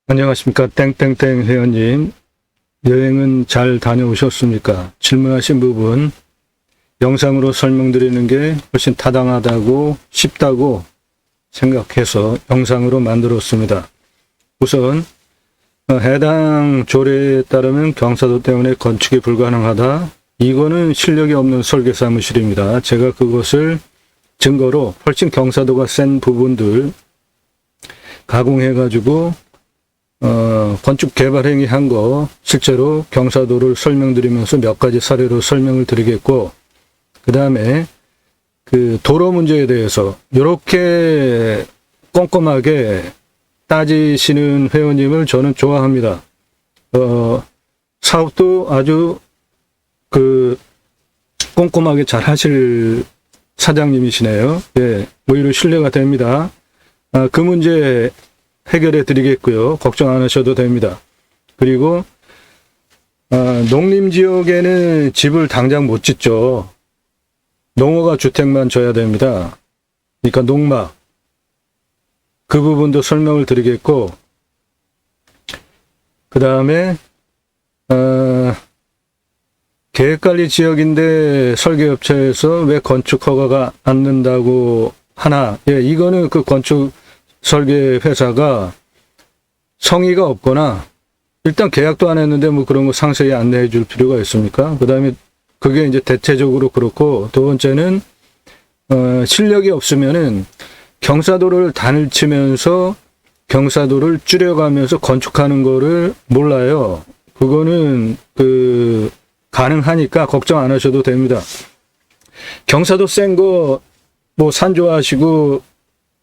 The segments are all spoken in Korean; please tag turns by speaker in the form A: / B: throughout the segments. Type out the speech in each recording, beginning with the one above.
A: 안녕하십니까. 땡땡땡 회원님. 여행은 잘 다녀오셨습니까? 질문하신 부분 영상으로 설명드리는 게 훨씬 타당하다고 쉽다고 생각해서 영상으로 만들었습니다. 우선 해당 조례에 따르면 경사도 때문에 건축이 불가능하다. 이거는 실력이 없는 설계사무실입니다. 제가 그것을 증거로 훨씬 경사도가 센 부분들 가공해가지고 건축 개발 행위 한 거 실제로 경사도를 설명드리면서 몇 가지 사례로 설명을 드리겠고, 그 다음에 그 도로 문제에 대해서 이렇게 꼼꼼하게 따지시는 회원님을 저는 좋아합니다. 사업도 아주 꼼꼼하게 잘 하실 사장님이시네요. 예, 오히려 신뢰가 됩니다. 그 문제 해결해 드리겠고요. 걱정 안 하셔도 됩니다. 그리고 농림지역에는 집을 당장 못 짓죠. 농어가 주택만 져야 됩니다. 그러니까 농막 그 부분도 설명을 드리겠고, 그 다음에 계획관리 지역인데 설계업체에서 왜 건축 허가가 안 는다고 하나. 예, 이거는 그 건축 설계 회사가 성의가 없거나 일단 계약도 안 했는데 뭐 그런 거 상세히 안내해 줄 필요가 있습니까? 그 다음에 그게 이제 대체적으로 그렇고, 두 번째는 실력이 없으면은 경사도를 단을 치면서 경사도를 줄여가면서 건축하는 거를 몰라요. 그거는 가능하니까 걱정 안 하셔도 됩니다. 경사도 센 거 뭐 산 좋아하시고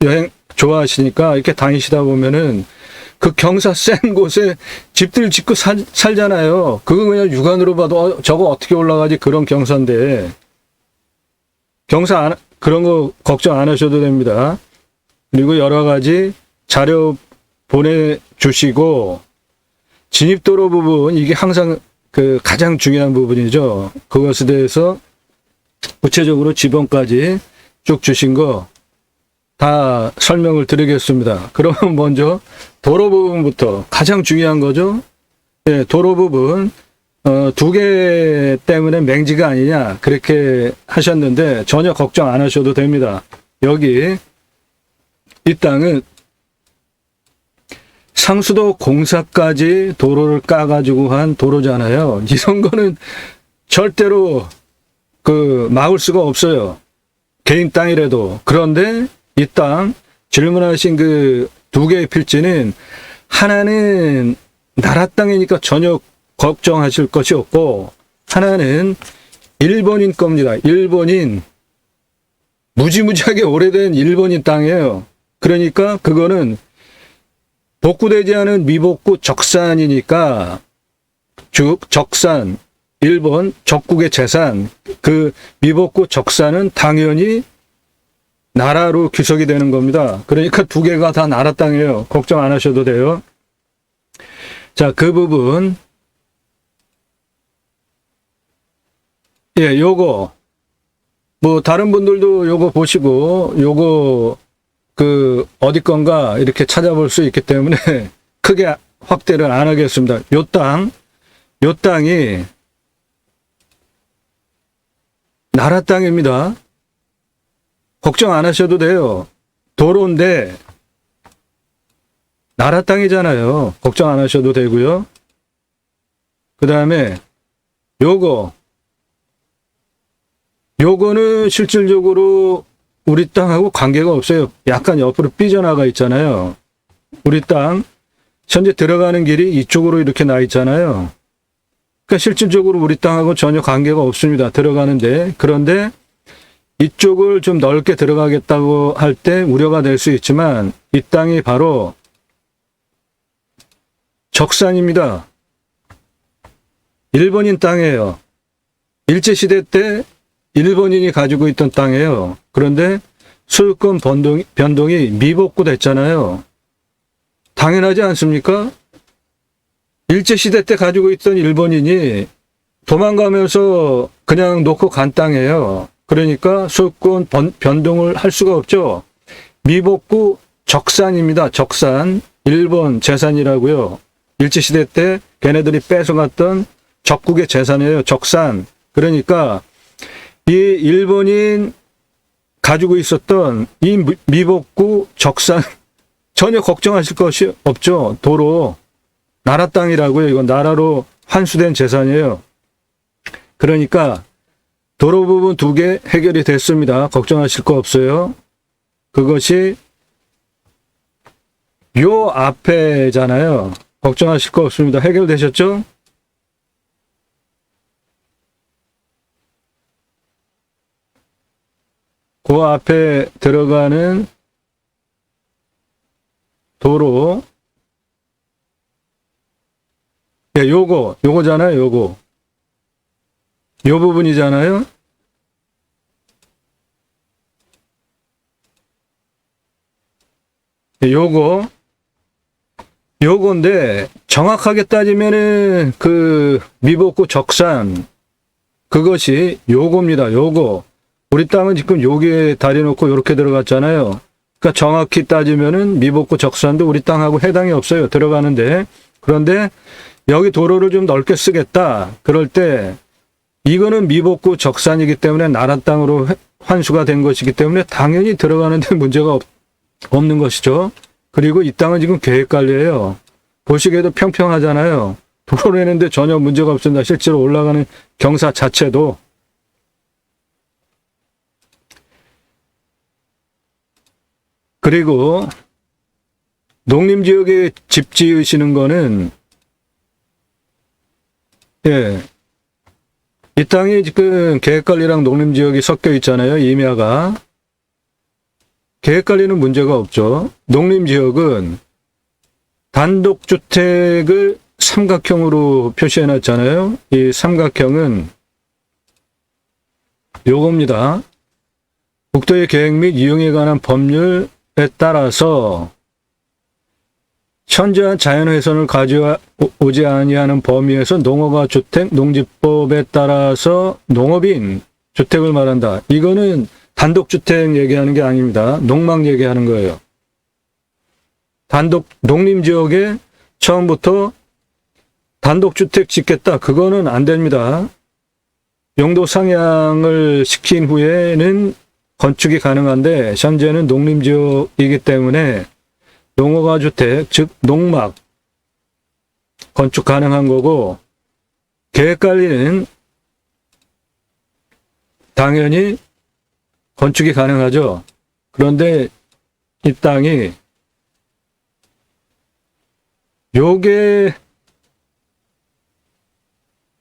A: 여행 좋아하시니까 이렇게 다니시다 보면은 그 경사 센 곳에 집들 짓고 살잖아요. 그거 그냥 육안으로 봐도 저거 어떻게 올라가지, 그런 경사인데. 그런 거 걱정 안 하셔도 됩니다. 그리고 여러 가지 자료 보내주시고, 진입도로 부분, 이게 항상 가장 중요한 부분이죠. 그것에 대해서 구체적으로 지번까지 쭉 주신 거 다 설명을 드리겠습니다. 그러면 먼저 도로 부분부터 가장 중요한 거죠. 예, 도로 부분 두 개 때문에 맹지가 아니냐 그렇게 하셨는데 전혀 걱정 안 하셔도 됩니다. 여기 이 땅은 상수도 공사까지 도로를 까가지고 한 도로잖아요. 이런 거는 절대로 막을 수가 없어요. 개인 땅이라도. 그런데 이 땅 질문하신 그 두 개의 필지는 하나는 나라 땅이니까 전혀 걱정하실 것이 없고, 하나는 일본인 겁니다. 일본인, 무지무지하게 오래된 일본인 땅이에요. 그러니까 그거는 복구되지 않은 미복구 적산이니까, 즉 적산, 일본 적국의 재산, 그 미복구 적산은 당연히 나라로 귀속이 되는 겁니다. 그러니까 두 개가 다 나라 땅이에요. 걱정 안 하셔도 돼요. 자, 그 부분. 예, 요거. 뭐, 다른 분들도 요거 보시고, 요거, 어디 건가 이렇게 찾아볼 수 있기 때문에 크게 확대를 안 하겠습니다. 요 땅이 나라 땅입니다. 걱정 안 하셔도 돼요. 도로인데 나라 땅이잖아요. 걱정 안 하셔도 되고요. 그 다음에 요거는 실질적으로 우리 땅하고 관계가 없어요. 약간 옆으로 삐져나가 있잖아요. 우리 땅 현재 들어가는 길이 이쪽으로 이렇게 나 있잖아요. 그러니까 실질적으로 우리 땅하고 전혀 관계가 없습니다. 들어가는데. 그런데 이쪽을 좀 넓게 들어가겠다고 할 때 우려가 될 수 있지만, 이 땅이 바로 적산입니다. 일본인 땅이에요. 일제시대 때 일본인이 가지고 있던 땅이에요. 그런데 소유권 변동이 미복구 됐잖아요. 당연하지 않습니까? 일제시대 때 가지고 있던 일본인이 도망가면서 그냥 놓고 간 땅이에요. 그러니까 소유권 변동을 할 수가 없죠. 미복구 적산입니다. 적산. 일본 재산이라고요. 일제시대 때 걔네들이 뺏어갔던 적국의 재산이에요. 적산. 그러니까 이 일본인 가지고 있었던 이 미복구 적산 전혀 걱정하실 것이 없죠. 도로 나라 땅이라고요. 이건 나라로 환수된 재산이에요. 그러니까 도로 부분 2개 해결이 됐습니다. 걱정하실 거 없어요. 그것이 요 앞에잖아요. 걱정하실 거 없습니다. 해결되셨죠? 그 앞에 들어가는 도로, 예, 요거잖아요, 요거. 요 부분이잖아요. 예, 요건데, 정확하게 따지면은, 미복구 적산, 그것이 요겁니다, 요거. 우리 땅은 지금 여기에 다리 놓고 이렇게 들어갔잖아요. 그러니까 정확히 따지면은 미복구 적산도 우리 땅하고 해당이 없어요. 들어가는데. 그런데 여기 도로를 좀 넓게 쓰겠다. 그럴 때 이거는 미복구 적산이기 때문에 나라 땅으로 환수가 된 것이기 때문에 당연히 들어가는데 문제가 없는 것이죠. 그리고 이 땅은 지금 계획관리예요. 보시기에도 평평하잖아요. 도로 내는데 전혀 문제가 없습니다. 실제로 올라가는 경사 자체도. 그리고 농림지역에 집 지으시는 거는, 예, 이 땅이 지금 계획관리랑 농림지역이 섞여 있잖아요. 임야가. 계획관리는 문제가 없죠. 농림지역은 단독주택을 삼각형으로 표시해 놨잖아요. 이 삼각형은 요겁니다. 국토의 계획 및 이용에 관한 법률 에 따라서 현저한 자연훼손을 가져오지 아니하는 범위에서 농어가 주택 농지법에 따라서 농업인 주택을 말한다. 이거는 단독주택 얘기하는 게 아닙니다. 농막 얘기하는 거예요. 농림지역에 처음부터 단독주택 짓겠다. 그거는 안 됩니다. 용도 상향을 시킨 후에는 건축이 가능한데 현재는 농림지역이기 때문에 농어가 주택, 즉 농막 건축 가능한 거고 계획관리는 당연히 건축이 가능하죠. 그런데 이 땅이 요게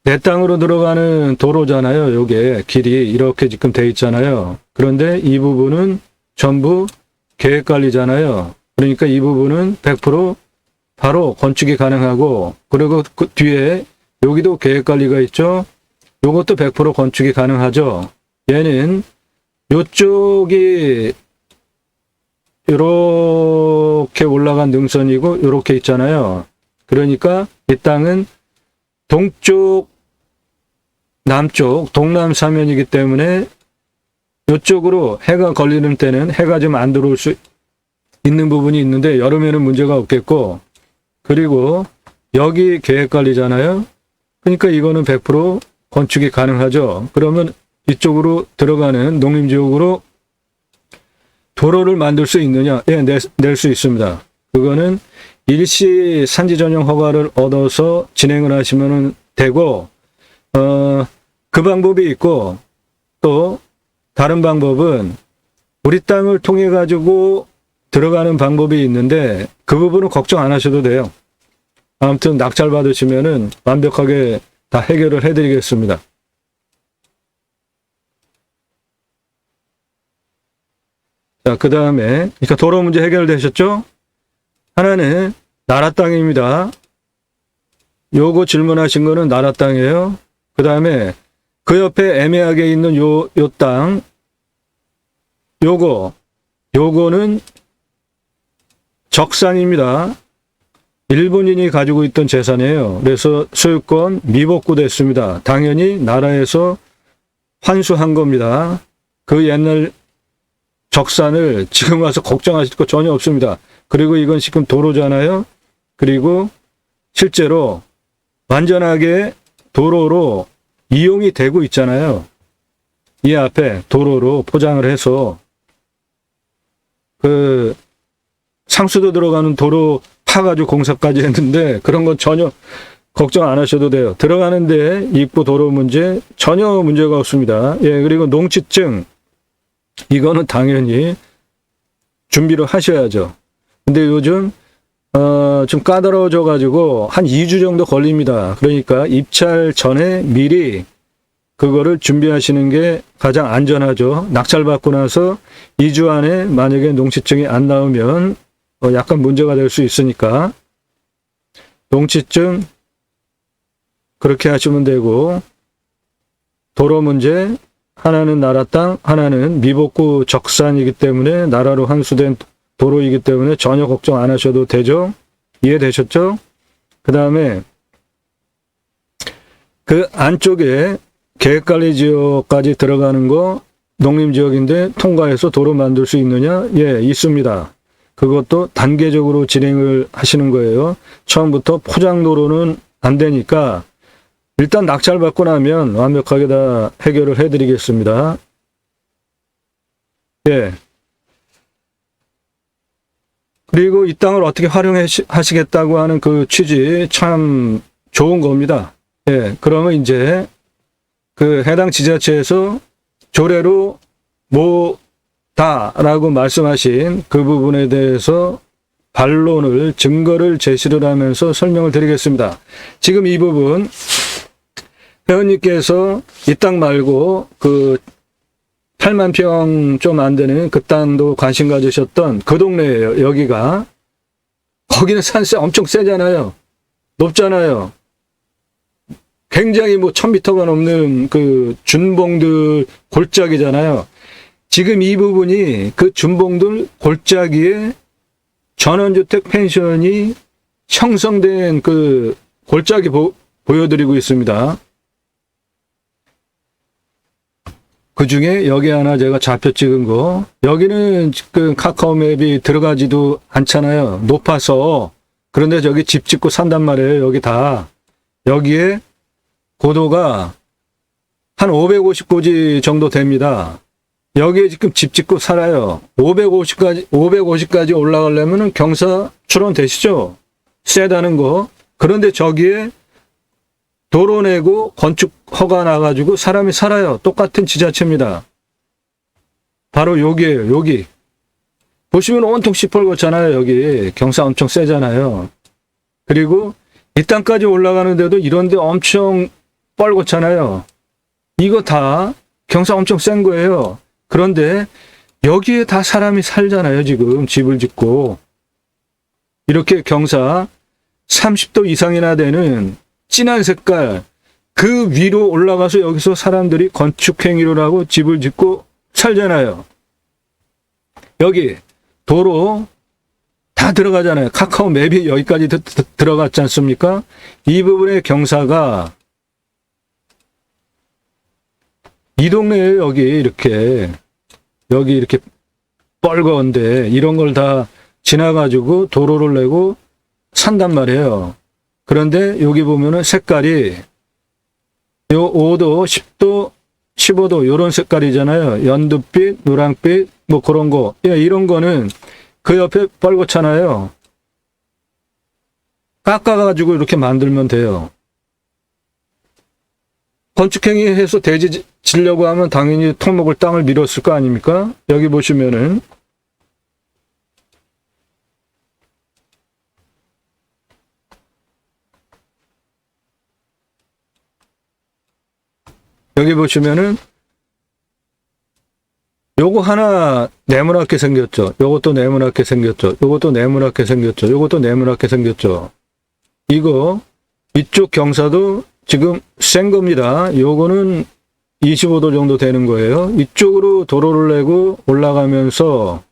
A: 내 땅으로 들어가는 도로잖아요. 요게 길이 이렇게 지금 돼 있잖아요. 그런데 이 부분은 전부 계획관리잖아요. 그러니까 이 부분은 100% 바로 건축이 가능하고, 그리고 그 뒤에 여기도 계획관리가 있죠. 요것도 100% 건축이 가능하죠. 얘는 요쪽이 이렇게 올라간 능선이고 이렇게 있잖아요. 그러니까 이 땅은 동쪽, 남쪽, 동남 사면이기 때문에 이쪽으로 해가 걸리는 때는 해가 좀 안 들어올 수 있는 부분이 있는데 여름에는 문제가 없겠고, 그리고 여기 계획관리잖아요. 그러니까 이거는 100% 건축이 가능하죠. 그러면 이쪽으로 들어가는 농림지역으로 도로를 만들 수 있느냐? 예, 낼 수 있습니다. 그거는 일시 산지 전용 허가를 얻어서 진행을 하시면 되고, 그 방법이 있고, 또 다른 방법은 우리 땅을 통해 가지고 들어가는 방법이 있는데 그 부분은 걱정 안 하셔도 돼요. 아무튼 낙찰 받으시면은 완벽하게 다 해결을 해드리겠습니다. 자, 그 다음에, 그러니까 도로 문제 해결되셨죠? 하나는 나라 땅입니다. 요거 질문하신 거는 나라 땅이에요. 그 다음에 그 옆에 애매하게 있는 요 땅, 요거는 적산입니다. 일본인이 가지고 있던 재산이에요. 그래서 소유권 미복구 됐습니다. 당연히 나라에서 환수한 겁니다. 그 옛날 적산을 지금 와서 걱정하실 거 전혀 없습니다. 그리고 이건 지금 도로잖아요. 그리고 실제로 완전하게 도로로 이용이 되고 있잖아요. 이 앞에 도로로 포장을 해서 그 상수도 들어가는 도로 파가지고 공사까지 했는데 그런 건 전혀 걱정 안 하셔도 돼요. 들어가는데 입구 도로 문제 전혀 문제가 없습니다. 예, 그리고 농지증 이거는 당연히 준비를 하셔야죠. 근데 요즘 좀 까다로워져 가지고 한 2주 정도 걸립니다. 그러니까 입찰 전에 미리 그거를 준비하시는 게 가장 안전하죠. 낙찰 받고 나서 2주 안에 만약에 농지증이 안 나오면 약간 문제가 될 수 있으니까 농지증 그렇게 하시면 되고, 도로 문제 하나는 나라 땅, 하나는 미복구 적산이기 때문에 나라로 환수된 도로이기 때문에 전혀 걱정 안 하셔도 되죠. 이해되셨죠? 그 다음에 그 안쪽에 계획관리지역까지 들어가는 거 농림지역인데 통과해서 도로 만들 수 있느냐? 예, 있습니다. 그것도 단계적으로 진행을 하시는 거예요. 처음부터 포장도로는 안 되니까 일단 낙찰 받고 나면 완벽하게 다 해결을 해드리겠습니다. 예. 그리고 이 땅을 어떻게 활용하시겠다고 하는 그 취지 참 좋은 겁니다. 예. 그러면 이제 그 해당 지자체에서 조례로 뭐다라고 말씀하신 그 부분에 대해서 반론을, 증거를 제시를 하면서 설명을 드리겠습니다. 지금 이 부분 회원님께서 이 땅 말고 그 8만 평 좀 안 되는 그 땅도 관심 가지셨던 그 동네예요. 여기가. 거기는 산세 엄청 세잖아요. 높잖아요. 굉장히 뭐 1000m가 넘는 그 준봉들 골짜기잖아요. 지금 이 부분이 그 준봉들 골짜기에 전원주택 펜션이 형성된 그 골짜기 보여드리고 있습니다. 그 중에 여기 하나 제가 좌표 찍은 거, 여기는 지금 카카오맵이 들어가지도 않잖아요. 높아서. 그런데 저기 집 짓고 산단 말이에요. 여기 다. 여기에 고도가 한 550고지 정도 됩니다. 여기에 지금 집 짓고 살아요. 550까지 올라가려면 경사 출원되시죠? 세다는 거. 그런데 저기에 도로 내고 건축 허가 나가지고 사람이 살아요. 똑같은 지자체입니다. 바로 여기에요. 여기. 보시면 온통 시뻘겋잖아요. 여기. 경사 엄청 세잖아요. 그리고 이 땅까지 올라가는데도 이런데 엄청 뻘겋잖아요. 이거 다 경사 엄청 센 거예요. 그런데 여기에 다 사람이 살잖아요. 지금 집을 짓고. 이렇게 경사 30도 이상이나 되는 진한 색깔, 그 위로 올라가서 여기서 사람들이 건축행위를 하고 집을 짓고 살잖아요. 여기 도로 다 들어가잖아요. 카카오 맵이 여기까지 들어갔지 않습니까? 이 부분의 경사가 이 동네에 여기 이렇게 뻘건데 이런 걸 다 지나가지고 도로를 내고 산단 말이에요. 그런데 여기 보면은 색깔이 요 5도, 10도, 15도 요런 색깔이잖아요. 연두빛, 노랑빛 뭐 그런 거. 예, 이런 거는 그 옆에 뻘겋잖아요. 깎아가지고 이렇게 만들면 돼요. 건축행위 해서 대지 지려고 하면 당연히 토목을 땅을 밀었을 거 아닙니까? 여기 보시면은 요거 하나 네모나게 생겼죠. 요것도 네모나게 생겼죠. 요것도 네모나게 생겼죠. 요것도 네모나게 생겼죠. 이거 이쪽 경사도 지금 센 겁니다. 요거는 25도 정도 되는 거예요. 이쪽으로 도로를 내고 올라가면서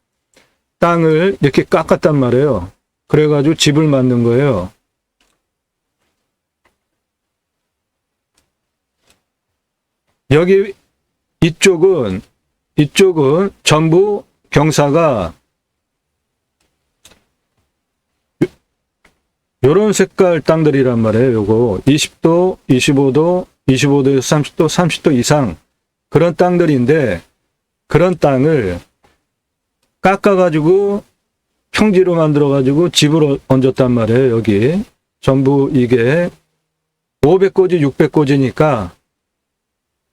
A: 땅을 이렇게 깎았단 말이에요. 그래가지고 집을 만든 거예요. 여기 이쪽은 전부 경사가 요런 색깔 땅들이란 말이에요. 요거 20도, 25도, 25도에서 30도, 30도 이상 그런 땅들인데 그런 땅을 깎아가지고 평지로 만들어가지고 집을 얹었단 말이에요. 여기 전부 이게 500고지, 600고지니까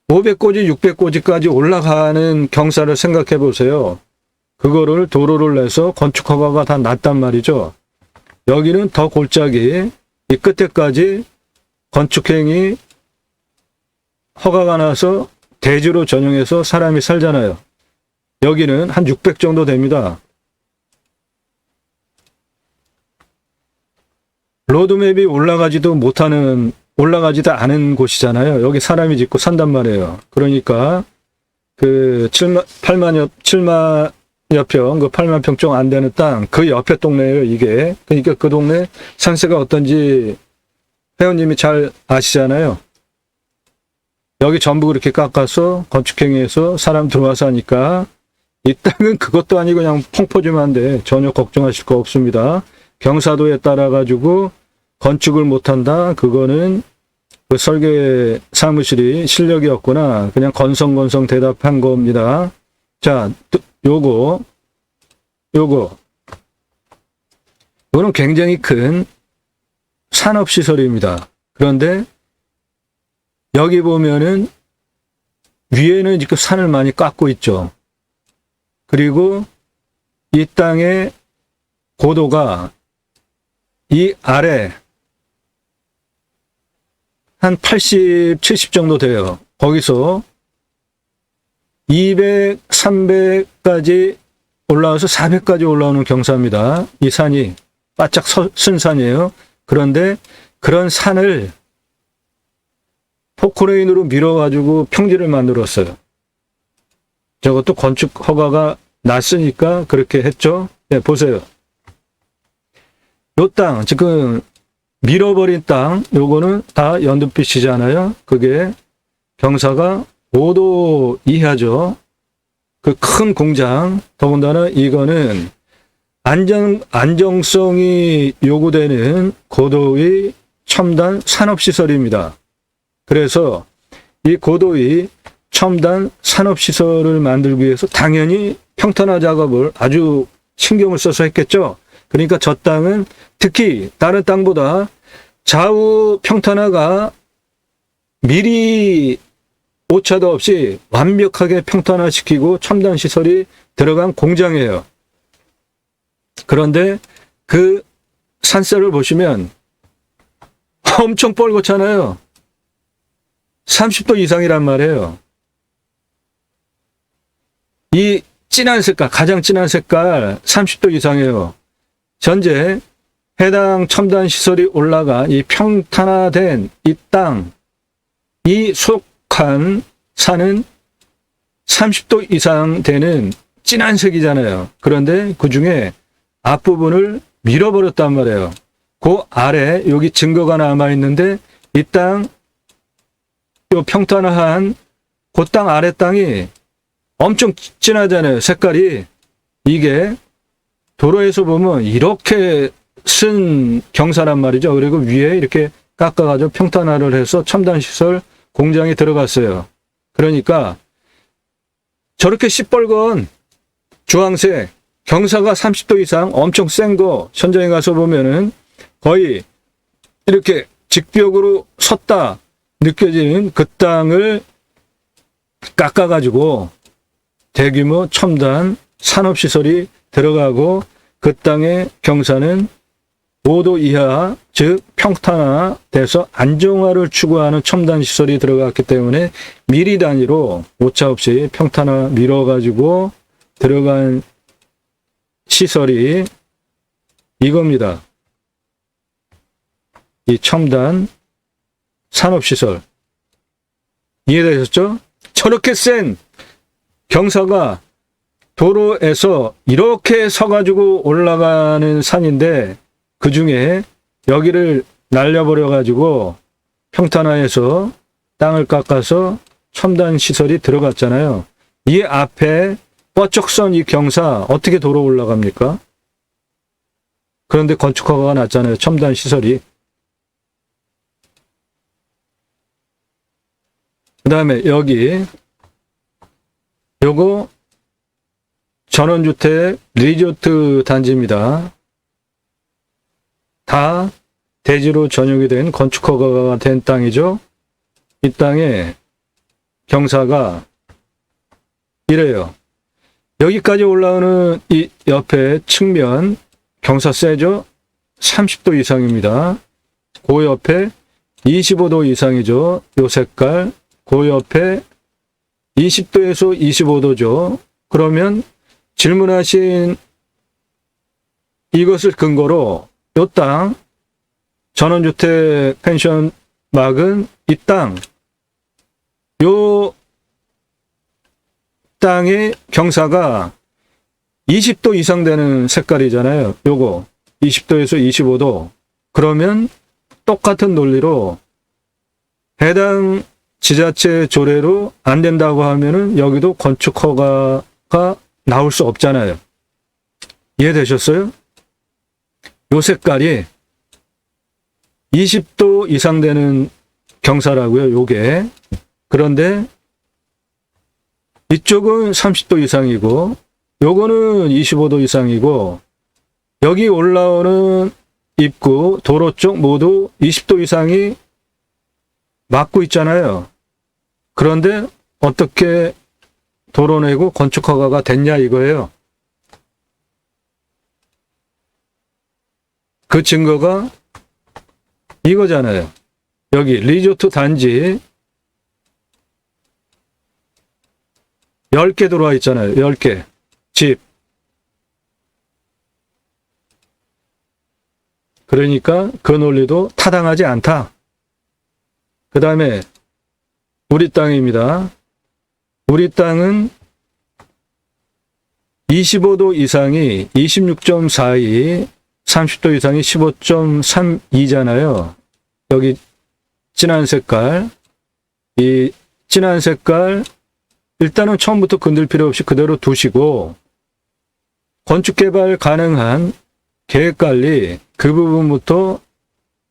A: 500고지, 600고지까지 올라가는 경사를 생각해 보세요. 그거를 도로를 내서 건축 허가가 다 났단 말이죠. 여기는 더 골짜기, 이 끝에까지 건축행위 허가가 나서 대지로 전용해서 사람이 살잖아요. 여기는 한 600 정도 됩니다. 로드맵이 올라가지도 않은 곳이잖아요. 여기 사람이 짓고 산단 말이에요. 그러니까 그 7만여 평, 그 8만 평 좀 안 되는 땅, 그 옆에 동네예요, 이게. 그러니까 그 동네 산세가 어떤지 회원님이 잘 아시잖아요. 여기 전부 그렇게 깎아서 건축행위해서 사람 들어와서 하니까 이 땅은 그것도 아니고 그냥 펑퍼짐한데 전혀 걱정하실 거 없습니다. 경사도에 따라 가지고 건축을 못한다. 그거는 그 설계 사무실이 실력이 없구나. 그냥 건성건성 대답한 겁니다. 자, 요거는 굉장히 큰 산업시설입니다. 그런데 여기 보면은 위에는 지금 산을 많이 깎고 있죠. 그리고 이 땅의 고도가 이 아래 한 80, 70 정도 돼요. 거기서 200, 300까지 올라와서 400까지 올라오는 경사입니다. 이 산이 바짝 쓴 산이에요. 그런데 그런 산을 포크레인으로 밀어가지고 평지를 만들었어요. 저것도 건축 허가가 났으니까 그렇게 했죠. 네, 보세요. 요 땅, 지금 밀어버린 땅, 요거는 다 연두빛이잖아요. 그게 경사가 5도 이하죠. 그 큰 공장, 더군다나 이거는 안정성이 요구되는 고도의 첨단 산업시설입니다. 그래서 이 고도의 첨단 산업시설을 만들기 위해서 당연히 평탄화 작업을 아주 신경을 써서 했겠죠. 그러니까 저 땅은 특히 다른 땅보다 좌우 평탄화가 미리 오차도 없이 완벽하게 평탄화시키고 첨단 시설이 들어간 공장이에요. 그런데 그 산세를 보시면 엄청 뻘겋잖아요. 30도 이상이란 말이에요. 이 진한 색깔, 가장 진한 색깔 30도 이상이에요. 현재 해당 첨단 시설이 올라가 이 평탄화된 이 땅, 이 속한 산은 30도 이상 되는 진한 색이잖아요. 그런데 그 중에 앞부분을 밀어버렸단 말이에요. 그 아래 여기 증거가 남아있는데 이 땅, 요 평탄화한 그 땅 아래 땅이 엄청 진하잖아요. 색깔이. 이게 도로에서 보면 이렇게 쓴 경사란 말이죠. 그리고 위에 이렇게 깎아가지고 평탄화를 해서 첨단시설 공장이 들어갔어요. 그러니까 저렇게 시뻘건 주황색 경사가 30도 이상 엄청 센 거 현장에 가서 보면은 거의 이렇게 직벽으로 섰다 느껴지는 그 땅을 깎아가지고 대규모 첨단 산업시설이 들어가고 그 땅의 경사는 5도 이하, 즉 평탄화돼서 안정화를 추구하는 첨단 시설이 들어갔기 때문에 미리 단위로 오차 없이 평탄화 밀어가지고 들어간 시설이 이겁니다. 이 첨단 산업시설. 이해되셨죠? 저렇게 센 경사가 도로에서 이렇게 서가지고 올라가는 산인데 그 중에 여기를 날려버려가지고 평탄화해서 땅을 깎아서 첨단 시설이 들어갔잖아요. 이 앞에 뻗쩍선 이 경사 어떻게 도로 올라갑니까? 그런데 건축허가가 났잖아요. 첨단 시설이. 그 다음에 여기 요거 전원주택 리조트 단지입니다. 다 대지로 전용이 된 건축허가가 된 땅이죠. 이 땅에 경사가 이래요. 여기까지 올라오는 이 옆에 측면 경사 세죠? 30도 이상입니다. 그 옆에 25도 이상이죠. 요 색깔. 그 옆에 20도에서 25도죠. 그러면 질문하신 이것을 근거로 요 땅, 전원주택 펜션 막은 이 땅, 요 땅의 경사가 20도 이상 되는 색깔이잖아요. 요거 20도에서 25도. 그러면 똑같은 논리로 해당 지자체 조례로 안 된다고 하면은 여기도 건축 허가가 나올 수 없잖아요. 이해되셨어요? 요 색깔이 20도 이상 되는 경사라고요. 요게. 그런데 이쪽은 30도 이상이고 요거는 25도 이상이고 여기 올라오는 입구, 도로 쪽 모두 20도 이상이 막고 있잖아요. 그런데 어떻게 도로 내고 건축 허가가 됐냐 이거예요. 그 증거가 이거잖아요. 여기 리조트 단지 10개 들어와 있잖아요. 10개. 집. 그러니까 그 논리도 타당하지 않다. 그 다음에 우리 땅입니다. 우리 땅은 25도 이상이 26.42, 30도 이상이 15.32잖아요. 여기 진한 색깔. 이 진한 색깔 일단은 처음부터 건들 필요 없이 그대로 두시고 건축개발 가능한 계획관리 그 부분부터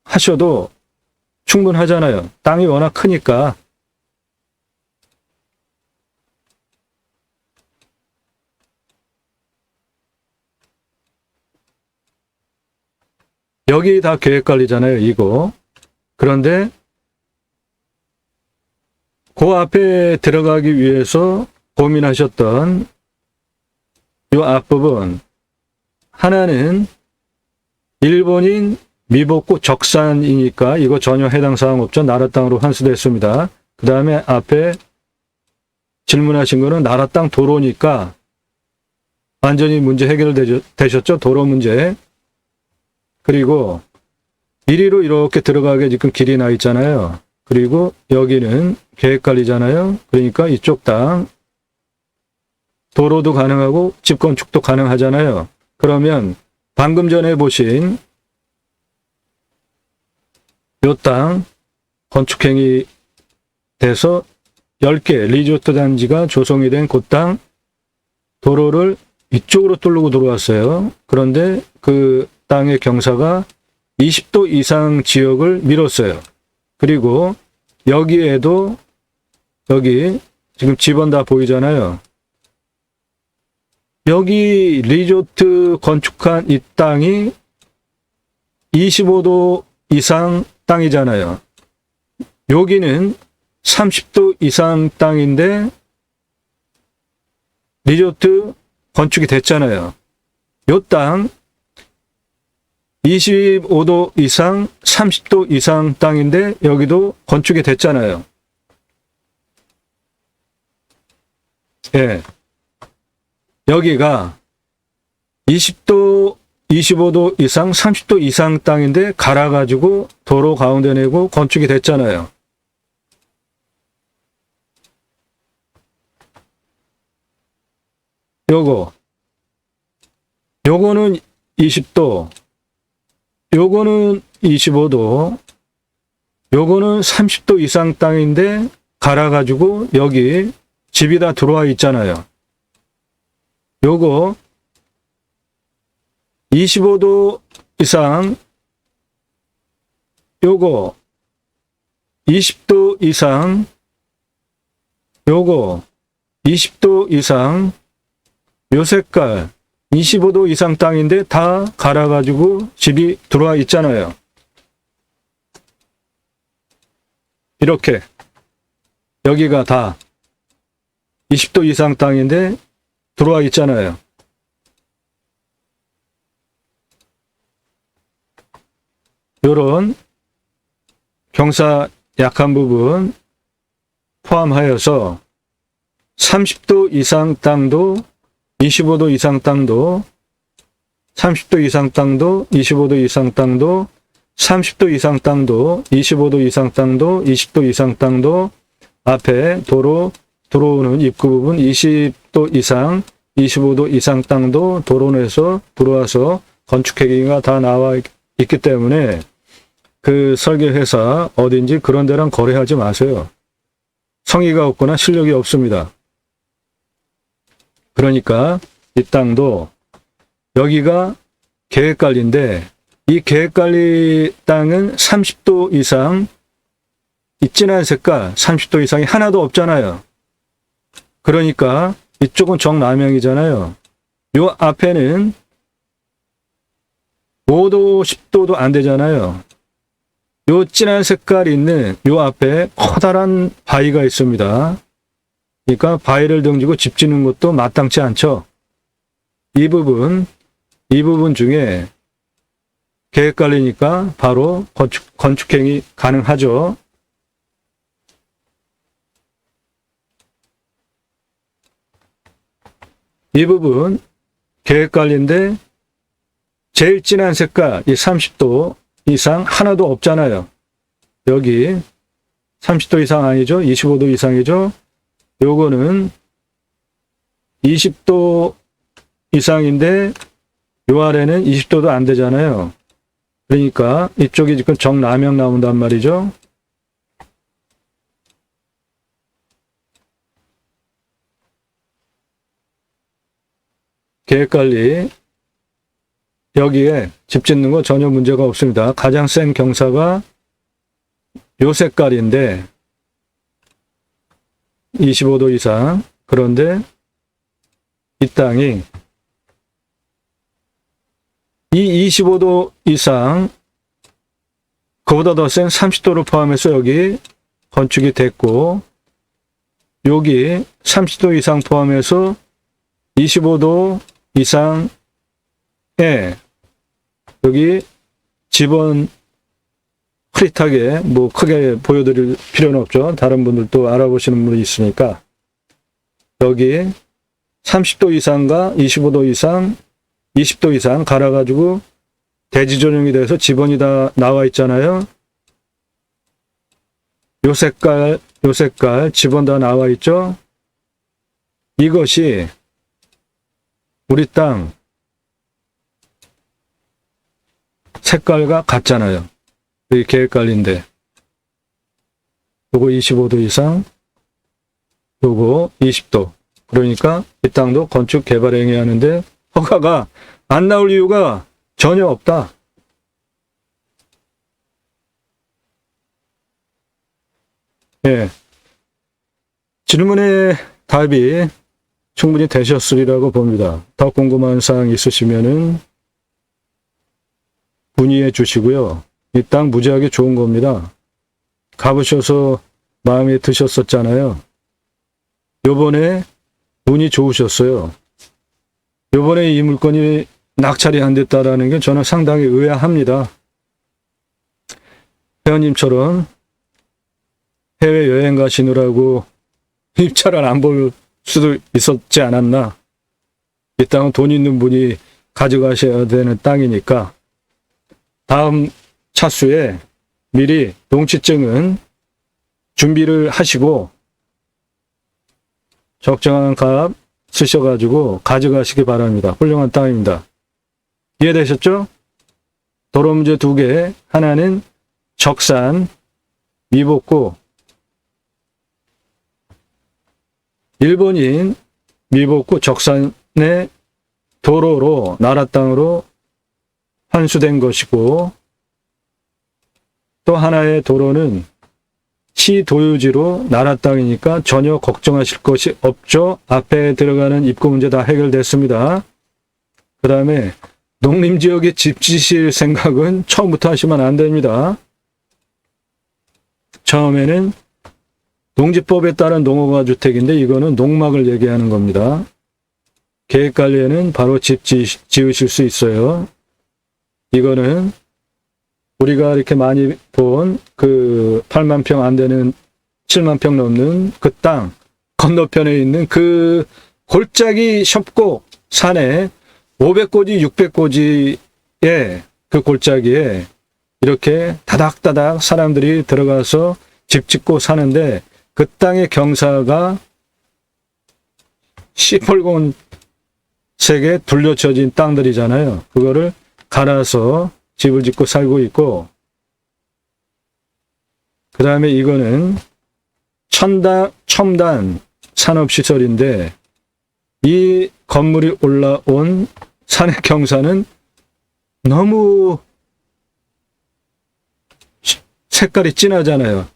A: 하셔도 충분하잖아요. 땅이 워낙 크니까. 여기 다 계획관리잖아요. 이거. 그런데 그 앞에 들어가기 위해서 고민하셨던 이 앞부분 하나는 일본인 미복구 적산이니까 이거 전혀 해당 사항 없죠. 나라 땅으로 환수됐습니다. 그 다음에 앞에 질문하신 거는 나라 땅 도로니까 완전히 문제 해결되셨죠. 도로 문제. 그리고 이리로 이렇게 들어가게 지금 길이 나 있잖아요. 그리고 여기는 계획관리잖아요. 그러니까 이쪽 땅 도로도 가능하고 집 건축도 가능하잖아요. 그러면 방금 전에 보신 요 땅 건축행위 돼서 10개 리조트 단지가 조성이 된 그 땅 도로를 이쪽으로 뚫고 들어왔어요. 그런데 그 땅의 경사가 20도 이상 지역을 밀었어요. 그리고 여기에도 여기 지금 집원 다 보이잖아요. 여기 리조트 건축한 이 땅이 25도 이상 땅이잖아요. 여기는 30도 이상 땅인데 리조트 건축이 됐잖아요. 요 땅 25도 이상, 30도 이상 땅인데 여기도 건축이 됐잖아요. 예. 여기가 20도, 25도 이상, 30도 이상 땅인데 갈아가지고 도로 가운데 내고 건축이 됐잖아요. 요거는 20도, 요거는 25도, 요거는 30도 이상 땅인데 갈아가지고 여기 집이 다 들어와 있잖아요. 요거 25도 이상, 요거 20도 이상, 요거 20도 이상, 요 색깔 25도 이상 땅인데 다 갈아가지고 집이 들어와 있잖아요. 이렇게 여기가 다 20도 이상 땅인데 들어와 있잖아요. 요런 경사 약한 부분 포함하여서 30도 이상 땅도 25도 이상 땅도 30도 이상 땅도 25도 이상 땅도 30도 이상 땅도 25도 이상 땅도 20도 이상 땅도 앞에 들어오는 입구 부분 20도 이상 25도 이상 땅도 도로내서 들어와서 건축회계가 다 나와 있기 때문에 그 설계회사 어딘지 그런 데랑 거래하지 마세요. 성의가 없거나 실력이 없습니다. 그러니까 이 땅도 여기가 계획관리인데 이 계획관리 땅은 30도 이상 이 진한 색깔 30도 이상이 하나도 없잖아요. 그러니까 이쪽은 정남향이잖아요. 요 앞에는 5도 10도도 안 되잖아요. 요 진한 색깔이 있는 요 앞에 커다란 바위가 있습니다. 그러니까 바위를 등지고 집 짓는 것도 마땅치 않죠. 이 부분 중에 계획관리니까 바로 건축행위 가능하죠. 이 부분 계획관리인데 제일 진한 색깔 이 30도 이상 하나도 없잖아요. 여기 30도 이상 아니죠? 25도 이상이죠? 요거는 20도 이상인데 요 아래는 20도도 안 되잖아요. 그러니까 이쪽이 지금 정남향 나온단 말이죠. 계획관리 여기에 집 짓는 거 전혀 문제가 없습니다. 가장 센 경사가 요 색깔인데 25도 이상. 그런데 이 땅이 이 25도 이상 그보다 더 센 30도를 포함해서 여기 건축이 됐고 여기 30도 이상 포함해서 25도 이상에 여기 집은 흐릿하게 뭐 크게 보여드릴 필요는 없죠. 다른 분들도 알아보시는 분이 있으니까 여기 30도 이상과 25도 이상 20도 이상 갈아가지고 대지 전용이 돼서 지번이 다 나와 있잖아요. 요 색깔 지번 다 나와 있죠. 이것이 우리 땅 색깔과 같잖아요. 여기 계획관리인데 요거 25도 이상 요거 20도. 그러니까 이 땅도 건축 개발 행위하는데 허가가 안 나올 이유가 전혀 없다. 예. 질문의 답이 충분히 되셨으리라고 봅니다. 더 궁금한 사항 있으시면은 문의해 주시고요. 이 땅 무지하게 좋은 겁니다. 가보셔서 마음에 드셨었잖아요. 요번에 운이 좋으셨어요. 요번에 이 물건이 낙찰이 안 됐다라는 게 저는 상당히 의아합니다. 회원님처럼 해외여행 가시느라고 입찰을 안 볼 수도 있었지 않았나. 이 땅은 돈 있는 분이 가져가셔야 되는 땅이니까 다음 차수에 미리 농취증은 준비를 하시고 적정한 값 쓰셔가지고 가져가시기 바랍니다. 훌륭한 땅입니다. 이해되셨죠? 도로 문제 2개, 하나는 적산, 미복구, 일본인 미복구 적산의 도로로 나라 땅으로 환수된 것이고, 또 하나의 도로는 시도유지로 나라 땅이니까 전혀 걱정하실 것이 없죠. 앞에 들어가는 입구 문제 다 해결됐습니다. 그 다음에 농림지역에 집 지실 생각은 처음부터 하시면 안 됩니다. 처음에는 농지법에 따른 농어가 주택인데 이거는 농막을 얘기하는 겁니다. 계획관리에는 바로 집 지으실 수 있어요. 이거는 우리가 이렇게 많이 본 그 8만 평 안 되는 7만 평 넘는 그 땅 건너편에 있는 그 골짜기 협곡 산에 500고지, 600고지의 그 골짜기에 이렇게 다닥다닥 사람들이 들어가서 집 짓고 사는데 그 땅의 경사가 시뻘건색에 둘러쳐진 땅들이잖아요. 그거를 갈아서 집을 짓고 살고 있고, 그 다음에 이거는 첨단 산업시설인데 이 건물이 올라온 산의 경사는 너무 색깔이 진하잖아요.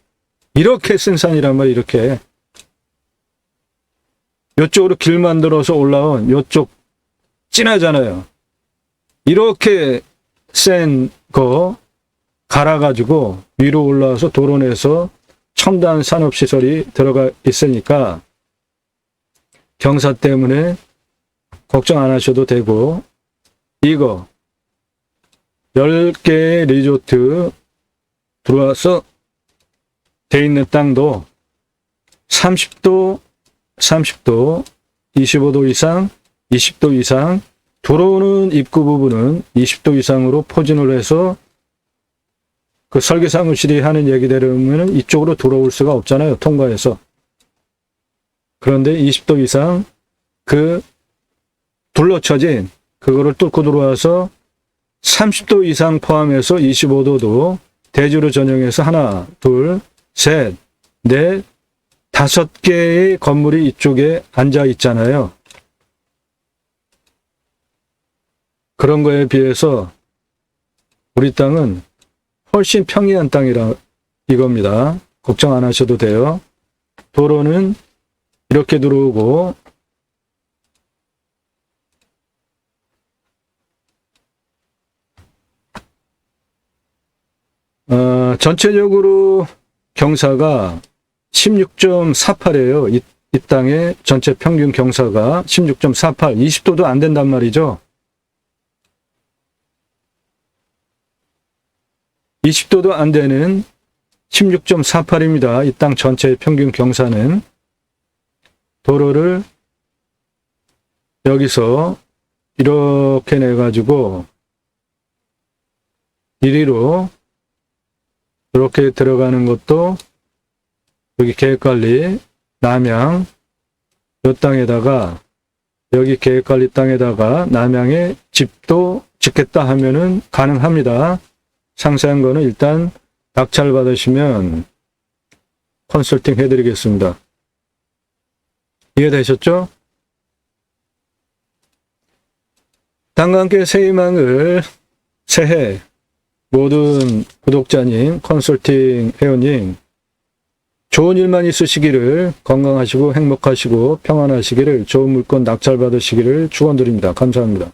A: 이렇게 쓴 산이란 말이에요. 이렇게 이쪽으로 길 만들어서 올라온 이쪽 진하잖아요. 이렇게 센 거 갈아가지고 위로 올라와서 도로 내서 첨단 산업시설이 들어가 있으니까 경사 때문에 걱정 안 하셔도 되고, 이거 10개의 리조트 들어와서 돼 있는 땅도 30도, 25도 이상, 20도 이상, 들어오는 입구 부분은 20도 이상으로 포진을 해서 그 설계사무실이 하는 얘기대로면 이쪽으로 들어올 수가 없잖아요. 통과해서. 그런데 20도 이상 그 둘러쳐진 그거를 뚫고 들어와서 30도 이상 포함해서 25도도 대주로 전용해서 하나, 둘, 셋, 넷, 5개의 건물이 이쪽에 앉아 있잖아요. 그런 거에 비해서 우리 땅은 훨씬 평이한 땅이라 이겁니다. 걱정 안 하셔도 돼요. 도로는 이렇게 들어오고, 전체적으로 경사가 16.48이에요. 이 땅의 전체 평균 경사가 16.48, 20도도 안 된단 말이죠. 20도도 안 되는 16.48입니다. 이 땅 전체의 평균 경사는. 도로를 여기서 이렇게 내가지고 이리로 이렇게 들어가는 것도 여기 계획관리 남양 이 땅에다가 여기 계획관리 땅에다가 남양에 집도 짓겠다 하면은 가능합니다. 상세한 거는 일단 낙찰 받으시면 컨설팅 해드리겠습니다. 이해되셨죠? 땅과 함께 새희망을 새해 모든 구독자님, 컨설팅 회원님 좋은 일만 있으시기를, 건강하시고 행복하시고 평안하시기를, 좋은 물건 낙찰 받으시기를 축원드립니다. 감사합니다.